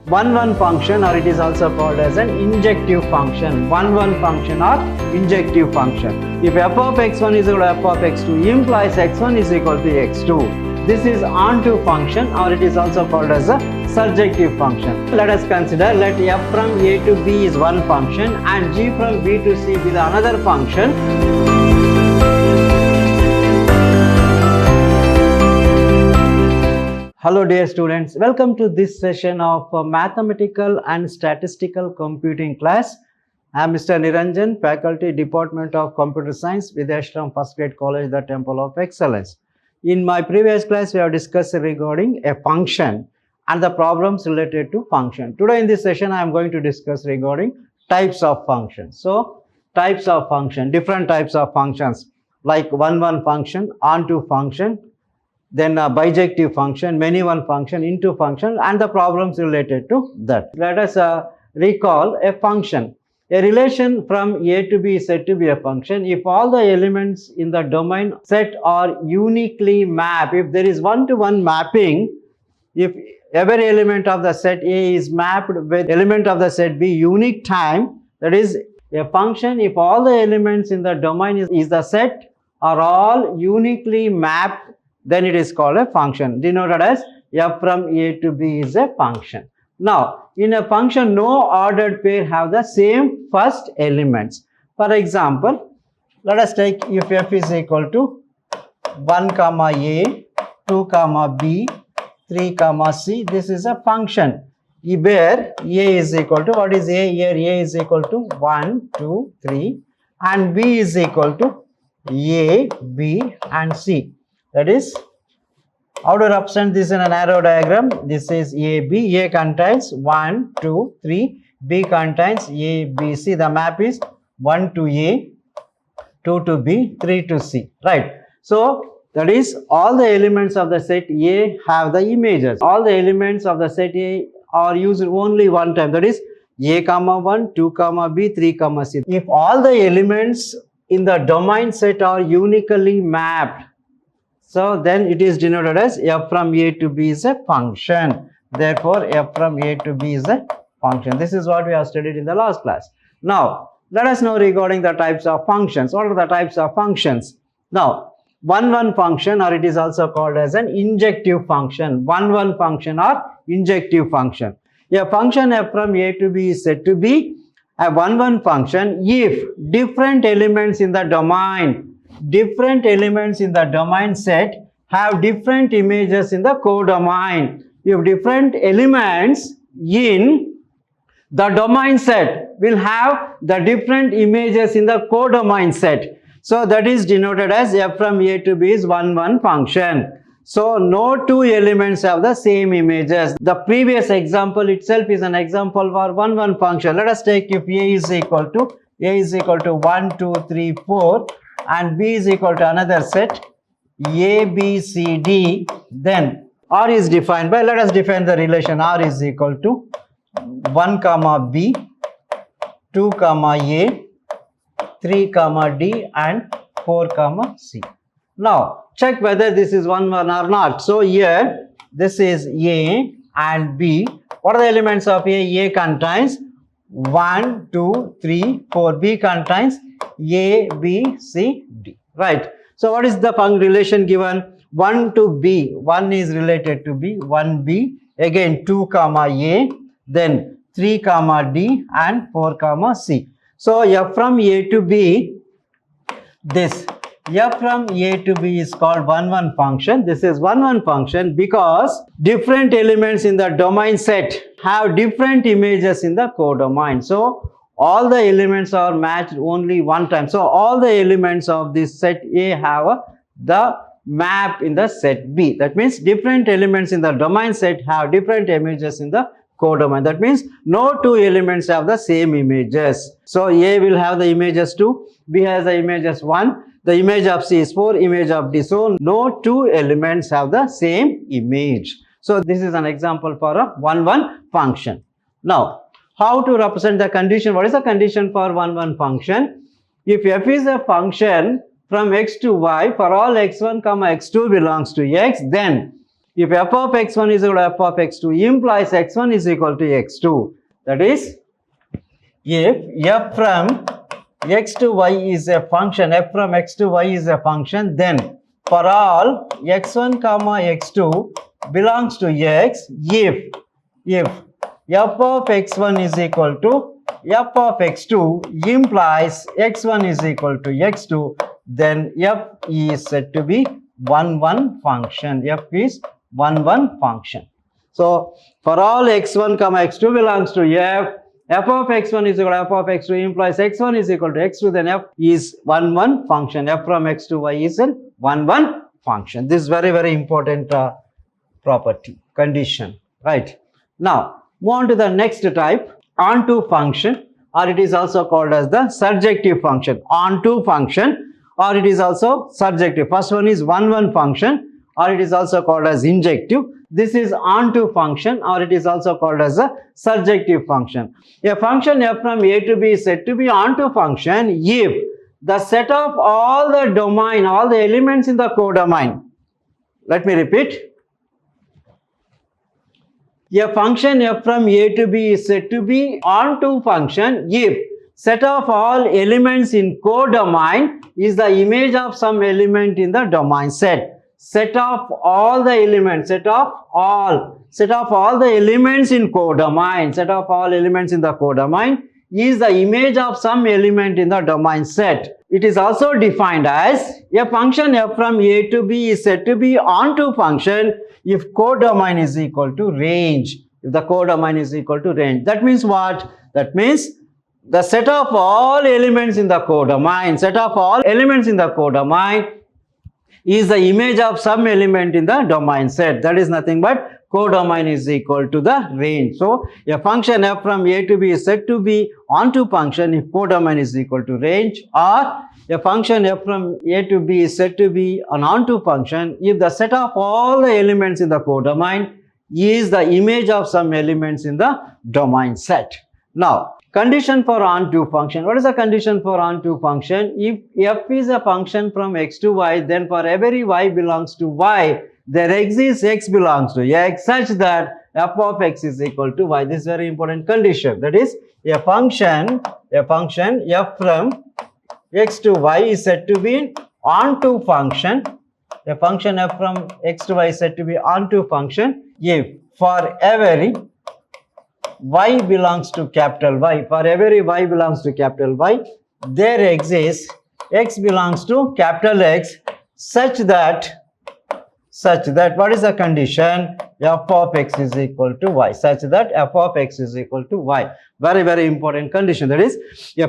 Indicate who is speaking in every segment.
Speaker 1: one function, or it is also called as an injective function. One function or injective function. If f of x1 is equal to f of x2 implies x1 is equal to x2. This is onto function, or it is also called as a surjective function. Let us consider, let f from a to b is one function and g from b to c be the another function. Hello dear students, welcome to this session of Mathematical and Statistical Computing class. I am Mr. Niranjan, Faculty Department of Computer Science, Vidhyaashram First Grade College, the Temple of Excellence. In my previous class, we have discussed regarding a function and the problems related to function. Today in this session, I am going to discuss regarding types of functions. So, types of function, different types of functions like one function, onto function, then a bijective function, many one function, into function, and the problems related to that. Let us recall a function. A relation from A to B is said to be a function if all the elements in the domain set are uniquely mapped. If there is one-to-one mapping, if every element of the set A is mapped with element of the set B unique time, that is a function if all the elements in the domain is the set are all uniquely mapped, then it is called a function, denoted as f from A to B is a function. Now, in a function, no ordered pair have the same first elements. For example, let us take if f is equal to 1 comma A, 2 comma B, 3 comma C, this is a function where A is equal to, what is A here? A is equal to 1, 2, 3 and B is equal to A, B and C. That is, how to represent this in an arrow diagram? This is AB. A contains 1, 2, 3. B contains A, B, C. The map is 1 to A, 2 to B, 3 to C. Right. So, that is all the elements of the set A have the images. All the elements of the set A are used only one time. That is A comma 1, 2 comma B, 3 comma C. If all the elements in the domain set are uniquely mapped, so then it is denoted as f from A to B is a function. Therefore, f from A to B is a function. This is what we have studied in the last class. Now, let us know regarding the types of functions. What are the types of functions? Now, one function, or it is also called as an injective function. One function or injective function. A function f from A to B is said to be a one function if different elements in the domain set have different images in the codomain. If different elements in the domain set will have the different images in the codomain set. So that is denoted as f from A to B is one function. So no two elements have the same images. The previous example itself is an example for one function. Let us take if A is equal to 1, 2, 3, 4 and B is equal to another set A, B, C, D, then R is defined by, let us define the relation R is equal to 1 comma B, 2 comma A, 3 comma D and 4 comma C. Now check whether this is one or not. So here this is A and B. What are the elements of A? A contains 1, 2, 3, 4. B contains A, B, C, D. Right. So what is the relation given? 1 to B. 1 is related to B. 1 B. Again 2 comma A. Then 3 comma D and 4 comma C. So f from A to B, this f from A to B is called one function. This is one function because different elements in the domain set have different images in the codomain. So all the elements are matched only one time. So all the elements of this set A have the map in the set B. That means different elements in the domain set have different images in the codomain. That means no two elements have the same images. So A will have the images 2, B has the images 1, the image of C is 4, image of D. So no two elements have the same image. So this is an example for a one function. Now, how to represent the condition? What is the condition for one function? If f is a function from x to y for all x1 comma x2 belongs to x, then if f of x1 is equal to f of x2 implies x1 is equal to x2. That is, if f from x to y is a function, f from x to y is a function, then for all x1 comma x2 belongs to x, if f of x1 is equal to f of x2 implies x1 is equal to x2, then f is said to be 1 function. F is 1 function. So for all x1 comma x2 belongs to f of x1 is equal to f of x2 implies x1 is equal to x2, then f is 1 function. F from x to y is a 1 function. This is very important property, condition, right? Now move on to the next type, onto function, or it is also called as the surjective function. Onto function, or it is also surjective. First one is 1 function, or it is also called as injective. This is onto function, or it is also called as a surjective function. A function f from a to b is said to be onto function if the set of all the domain, all the elements in the codomain. Let me repeat. A function f from a to b is said to be onto function if set of all elements in codomain is the image of some element in the domain set. Set of all the elements, set of all the elements in codomain, set of all elements in the codomain is the image of some element in the domain set. It is also defined as a function f from a to b is said to be onto function if codomain is equal to range. If the codomain is equal to range. That means what? That means the set of all elements in the codomain, is the image of some element in the domain set. That is nothing but codomain is equal to the range. So a function f from a to b is said to be onto function if codomain is equal to range, or a function f from a to b is said to be an onto function if the set of all the elements in the codomain is the image of some elements in the domain set. Now, condition for onto function. What is the condition for onto function? If f is a function from x to y, then for every y belongs to y, there exists x belongs to x such that f of x is equal to y. This is very important condition. That is, a function f from x to y is said to be onto function. A function f from x to y is said to be onto function if for every y belongs to capital Y, for every y belongs to capital Y, there exists x belongs to capital X such that what is the condition? F of x is equal to y, such that f of x is equal to y. Very important condition. That is, a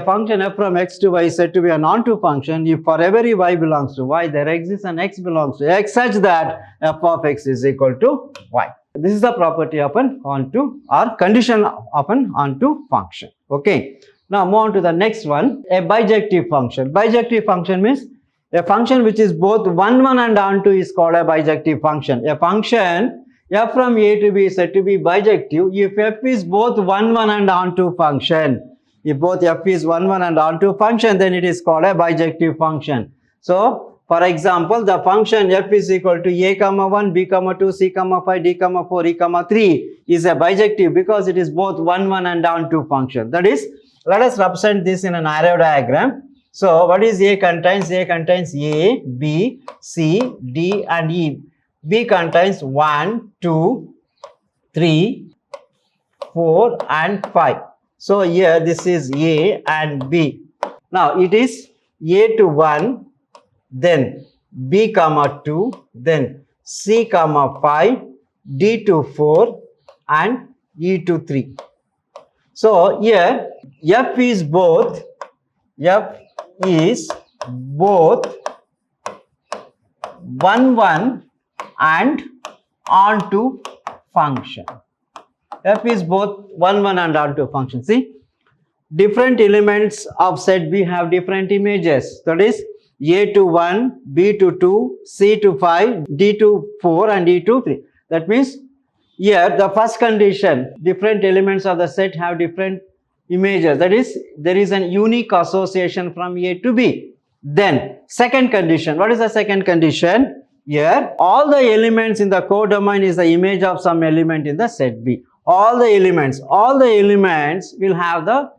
Speaker 1: function f from x to y is said to be an onto function if for every y belongs to y, there exists an x belongs to x such that f of x is equal to y. This is the property of an onto or condition of an onto function. Okay. Now move on to the next one, a bijective function. Bijective function means a function which is both 1 and onto is called a bijective function. A function f from a to b is said to be bijective if f is both 1 and onto function. If both f is 1 and onto function, then it is called a bijective function. So, for example, the function f is equal to a comma 1, b comma 2, c comma 5, d comma 4, e comma 3 is a bijective because it is both 1 and onto function. That is, let us represent this in an arrow diagram. So, what is A contains? A contains A, B, C, D and E. B contains 1, 2, 3, 4 and 5. So, here this is A and B. Now, it is A to 1, then B comma 2, then C comma 5, D to 4 and E to 3. So, here F is both 1 and onto function. F is both 1 and onto function. See, different elements of set B have different images. That is, A to 1, B to 2, C to 5, D to 4 and E to 3. That means here the first condition, different elements of the set have different images. That is, there is an unique association from A to B. Then second condition, what is the second condition? Here, all the elements in the codomain is the image of some element in the set B. All the elements will have the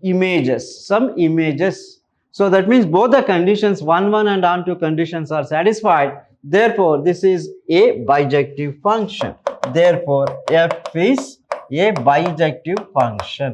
Speaker 1: images, some images. So that means both the conditions 1, 1 and onto conditions are satisfied. Therefore, this is a bijective function. Therefore, f is a bijective function.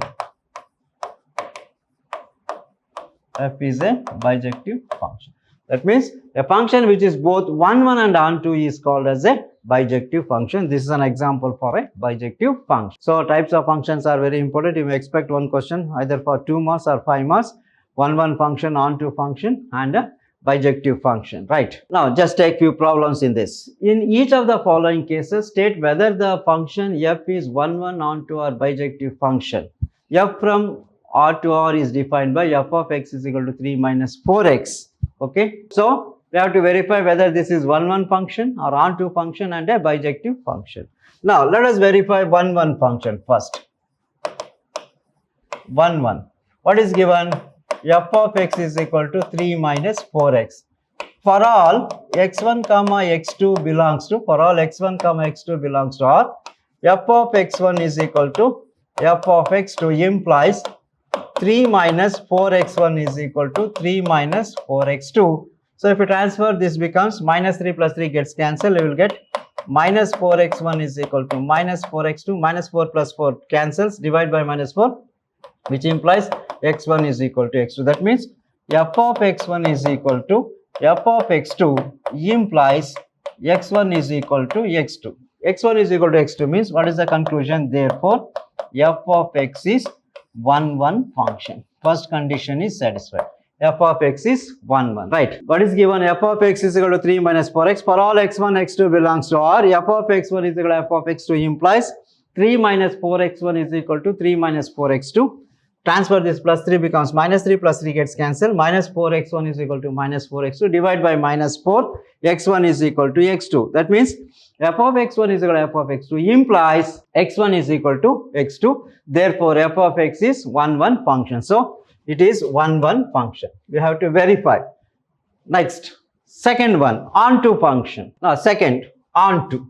Speaker 1: F is a bijective function. That means a function which is both 1, 1 and onto is called as a bijective function. This is an example for a bijective function. So types of functions are very important. You may expect one question either for 2 marks or 5 marks. 1, 1 function, onto function and a bijective function, right? Now just take few problems in this. In each of the following cases, state whether the function f is 1, 1 onto or bijective function. F from R to R is defined by f of x is equal to 3 minus 4x. Okay, so we have to verify whether this is 1, 1 function or onto function and a bijective function. Now let us verify 1, 1 function first. 1, 1. What is given? F of x is equal to 3 minus 4x. For all x1 comma x2 belongs to, R, f of x1 is equal to f of x2 implies 3 minus 4x1 is equal to 3 minus 4x2. So if you transfer, this becomes minus 3 plus 3 gets cancelled. You will get minus 4x1 is equal to minus 4x2. Minus 4 plus 4 cancels. Divide by minus 4, which implies x1 is equal to x2. That means f of x1 is equal to f of x2 implies x1 is equal to x2. x1 is equal to x2 means what is the conclusion? Therefore, f of x is 1, 1 function. First condition is satisfied. F of x is 1, 1. Right. What is given? F of x is equal to 3 minus 4x. For all x1, x2 belongs to R, f of x1 is equal to f of x2 implies 3 minus 4x1 is equal to 3 minus 4x2. Transfer this, plus 3 becomes minus 3 plus 3 gets cancelled. Minus 4x1 is equal to minus 4x2. Divide by minus 4, x1 is equal to x2. That means f of x1 is equal to f of x2 implies x1 is equal to x2. Therefore, f of x is 1, 1 function. So it is 1, 1 function. We have to verify. Next, second one, onto function. Now, second, onto.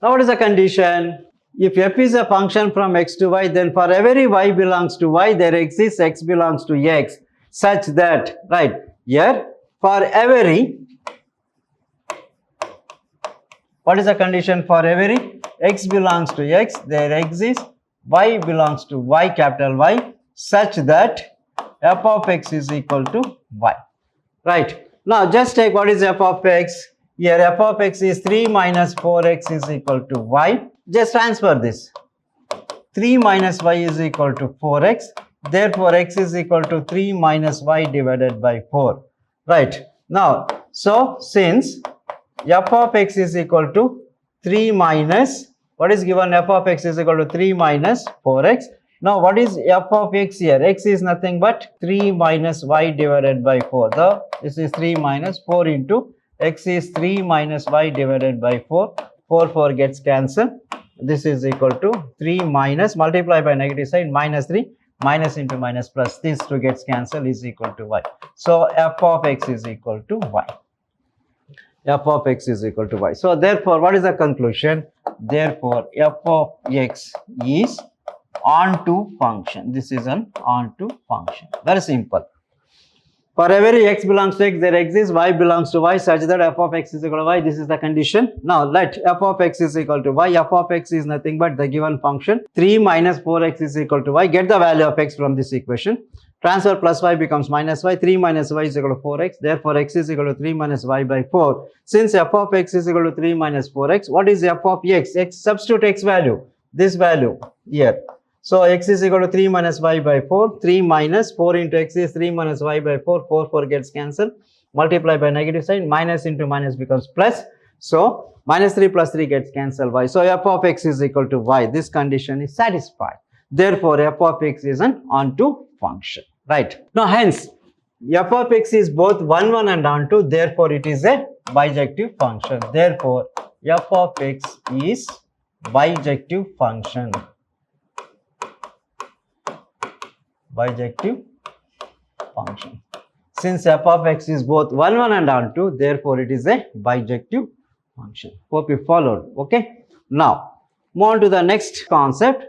Speaker 1: Now, what is the condition? If f is a function from x to y, then for every y belongs to y, there exists x belongs to x, such that, right, here, for every, what is the condition? For every x belongs to x, there exists y belongs to y, capital Y, such that f of x is equal to y. Right. Now, just take what is f of x. Here, f of x is 3 minus 4x is equal to y. Just transfer this. 3 minus y is equal to 4x. Therefore, x is equal to 3 minus y divided by 4. Right. Now, so since f of x is equal to 3 minus, what is given? F of x is equal to 3 minus 4x. Now, what is f of x here? X is nothing but 3 minus y divided by 4. This is 3 minus 4 into x is 3 minus y divided by 4. 4 gets cancelled. This is equal to 3 minus, multiply by negative sign, minus 3, minus into minus plus, these two gets cancelled, is equal to y. So, f of x is equal to y. F of x is equal to y. So, therefore, what is the conclusion? Therefore, f of x is onto function. This is an onto function. Very simple. For every x belongs to x, there exists y belongs to y, such that f of x is equal to y. This is the condition. Now, let f of x is equal to y. F of x is nothing but the given function. 3 minus 4x is equal to y. Get the value of x from this equation. Transfer plus y becomes minus y. 3 minus y is equal to 4x. Therefore, x is equal to 3 minus y by 4. Since f of x is equal to 3 minus 4x, what is f of x? X, substitute x value. This value here. So, x is equal to 3 minus y by 4. 3 minus 4 into x is 3 minus y by 4. 4 gets cancelled. Multiply by negative sign. Minus into minus becomes plus. So, minus 3 plus 3 gets cancelled y. So, f of x is equal to y. This condition is satisfied. Therefore, f of x is an onto function. Right. Now, hence, f of x is both 1, 1 and onto. Therefore, it is a bijective function. Therefore, f of x is bijective function. Bijective function. Since f of x is both 1, 1 and onto, therefore it is a bijective function. Hope you followed. Okay. Now, move on to the next concept,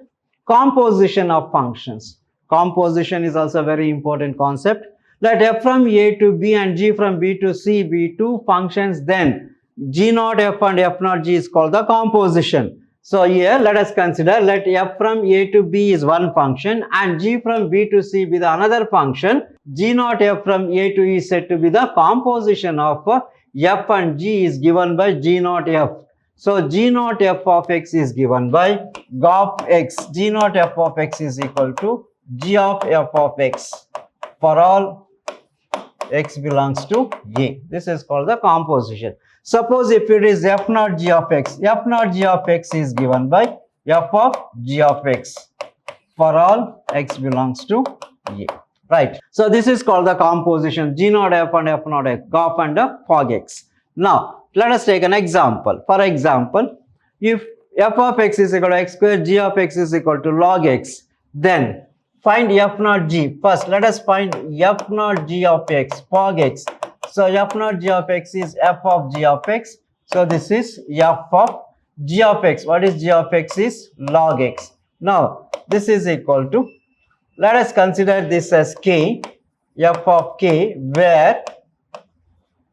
Speaker 1: composition of functions. Composition is also a very important concept. Let f from a to b and g from b to c be two functions, then g naught f and f naught g is called the composition. So here let us consider, let f from a to b is one function and g from b to c be the another function. G naught f from a to e is said to be the composition of f and g is given by g naught f. So g naught f of x is given by g of x. G naught f of x is equal to g of f of x for all x belongs to a. This is called the composition. Suppose if it is f naught g of x, f naught g of x is given by f of g of x for all x belongs to a. Right. So this is called the composition, g naught f and f naught x, g of and fog x. Now let us take an example. For example, if f of x is equal to x square, g of x is equal to log x, then find f naught g. First, let us find f naught g of x, fog x. So f naught g of x is f of g of x. So this is f of g of x. What is g of x is log x. Now this is equal to, let us consider this as k, f of k, where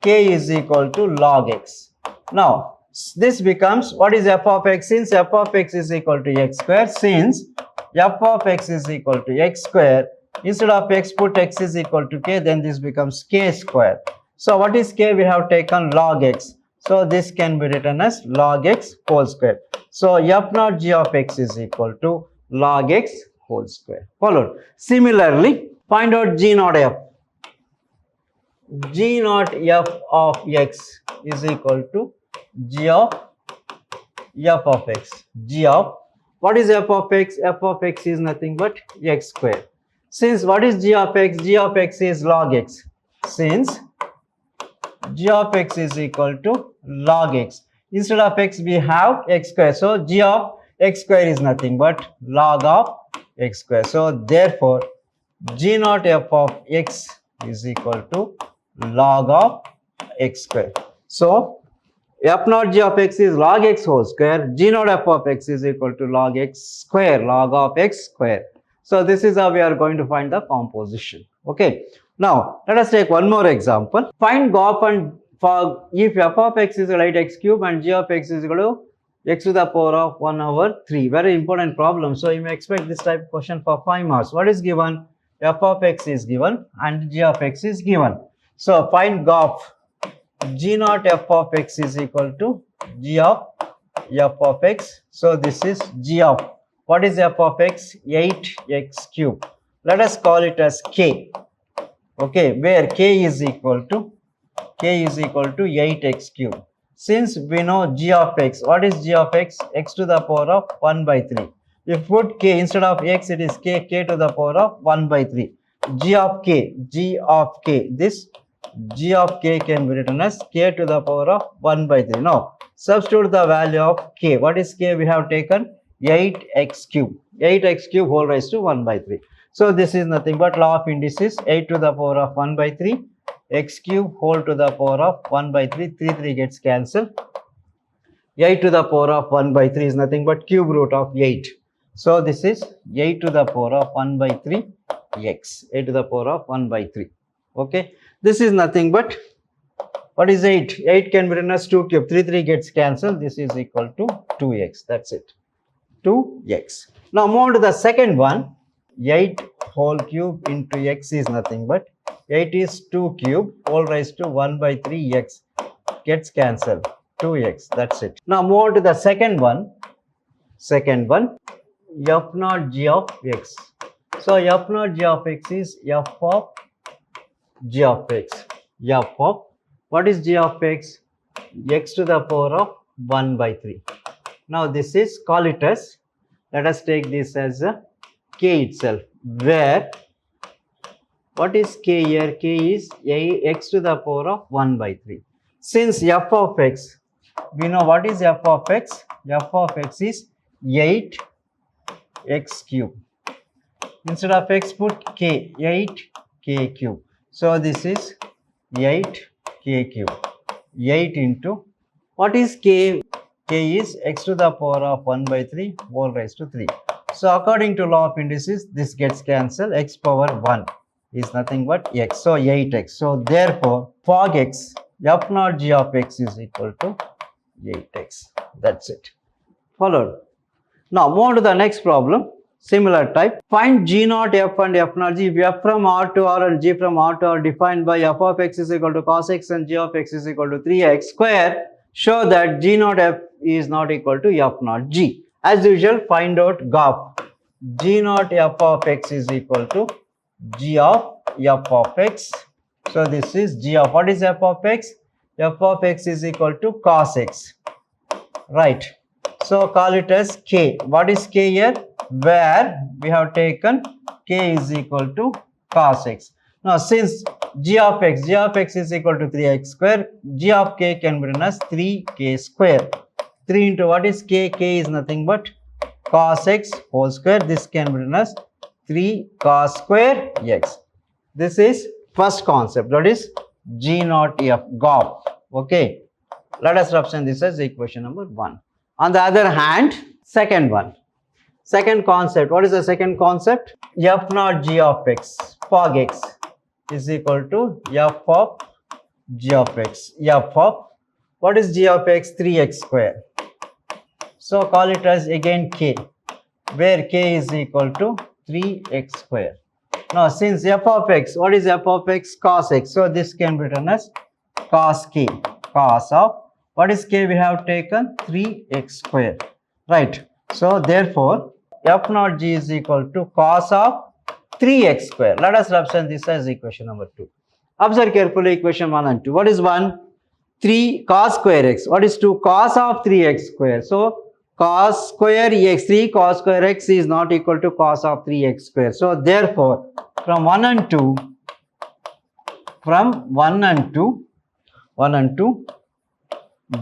Speaker 1: k is equal to log x. Now this becomes, what is f of x? Since f of x is equal to x square, since f of x is equal to x square, instead of x put x is equal to k, then this becomes k square. So what is k? We have taken log x. So this can be written as log x whole square. So f naught g of x is equal to log x whole square. Followed. Similarly, find out g naught f. G naught f of x is equal to g of f of x. G of, what is f of x? F of x is nothing but x square. Since what is g of x? G of x is log x. Since g of x is equal to log x, instead of x we have x square. So g of x square is nothing but log of x square. So therefore g naught f of x is equal to log of x square. So f naught g of x is log x whole square, g naught f of x is equal to log x square, log of x square. So this is how we are going to find the composition. Okay. Now let us take one more example. Find g of and fog if f of x is equal to x cube and g of x is equal to x to the power of 1 over 3. Very important problem. So you may expect this type of question for 5 marks. What is given? F of x is given and g of x is given. So find g of g naught f of x is equal to g of f of x. So this is g of, what is f of x? 8x cube. Let us call it as k. Okay, where k is equal to 8x cube. Since we know g of x, what is g of x? X to the power of 1 by 3. If put k instead of x, it is k to the power of 1 by 3. G of k, this g of k can be written as k to the power of 1 by 3. Now substitute the value of k. What is k? We have taken 8x cube. 8x cube whole raised to 1 by 3. So this is nothing but law of indices, 8 to the power of 1 by 3, x cube whole to the power of 1 by 3, 3 gets cancelled. 8 to the power of 1 by 3 is nothing but cube root of 8. So this is 8 to the power of 1 by 3 x, 8 to the power of 1 by 3. Okay, this is nothing but, what is 8? 8 can be written as 2 cube, 3 gets cancelled. This is equal to 2x. That's it, 2x. Now move on to the second one. 8 whole cube into x is nothing but 8 is 2 cube whole raised to 1 by 3 x gets cancelled, 2x. That's it. Now move on to the second one. F naught g of x. So f naught g of x is f of g of x. F of, what is g of x? X to the power of 1 by 3. Now this is, call it as, let us take this as a k itself, where what is k here? K is x to the power of 1 by 3. Since f of x, we know what is f of x? F of x is 8x cube. Instead of x put k, 8k cube. So this is 8k cube. 8 into, what is k? K is x to the power of 1 by 3 whole raised to 3. So according to law of indices, this gets cancelled. X power 1 is nothing but x. So 8x. So therefore, fog x, f naught g of x is equal to 8x. That's it. Followed. Now move on to the next problem. Similar type. Find g naught f and f naught g. If f from R to R and g from R to R defined by f of x is equal to cos x and g of x is equal to 3x square, show that g naught f is not equal to f naught g. As usual, find out GOP. G naught f of x is equal to g of f of x. So this is g of, what is f of x? F of x is equal to cos x. Right. So call it as k. What is k here? Where we have taken k is equal to cos x. Now since g of x is equal to 3x square, g of k can be written as 3k square. 3 into what is k? K is nothing but cos x whole square. This can be written as 3 cos square x. This is first concept, that is g naught f, GOP. Okay. Let us represent this as equation number 1. On the other hand, second one. Second concept. What is the second concept? F naught g of x, fog x, is equal to f of g of x. F of, what is g of x? 3x square. So call it as again k, where k is equal to 3x square. Now since f of x, what is f of x? Cos x. So this can be written as cos k, cos of, what is k? We have taken 3x square. Right. So therefore, f naught g is equal to cos of 3x square. Let us represent this as equation number 2. Observe carefully equation 1 and 2. What is 1? 3 cos square x. What is 2? Cos of 3x square. So cos square x, 3 cos square x is not equal to cos of 3x square. So therefore, from 1 and 2,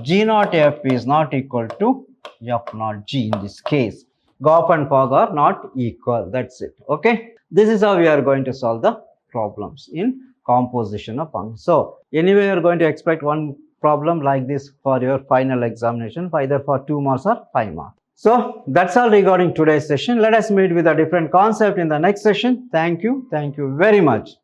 Speaker 1: g naught f is not equal to f naught g in this case. GOP and fog are not equal. That's it. Okay. This is how we are going to solve the problems in composition of functions. So anyway, you are going to expect one problem like this for your final examination, either for 2 marks or 5 marks. So that's all regarding today's session. Let us meet with a different concept in the next session. Thank you. Thank you very much.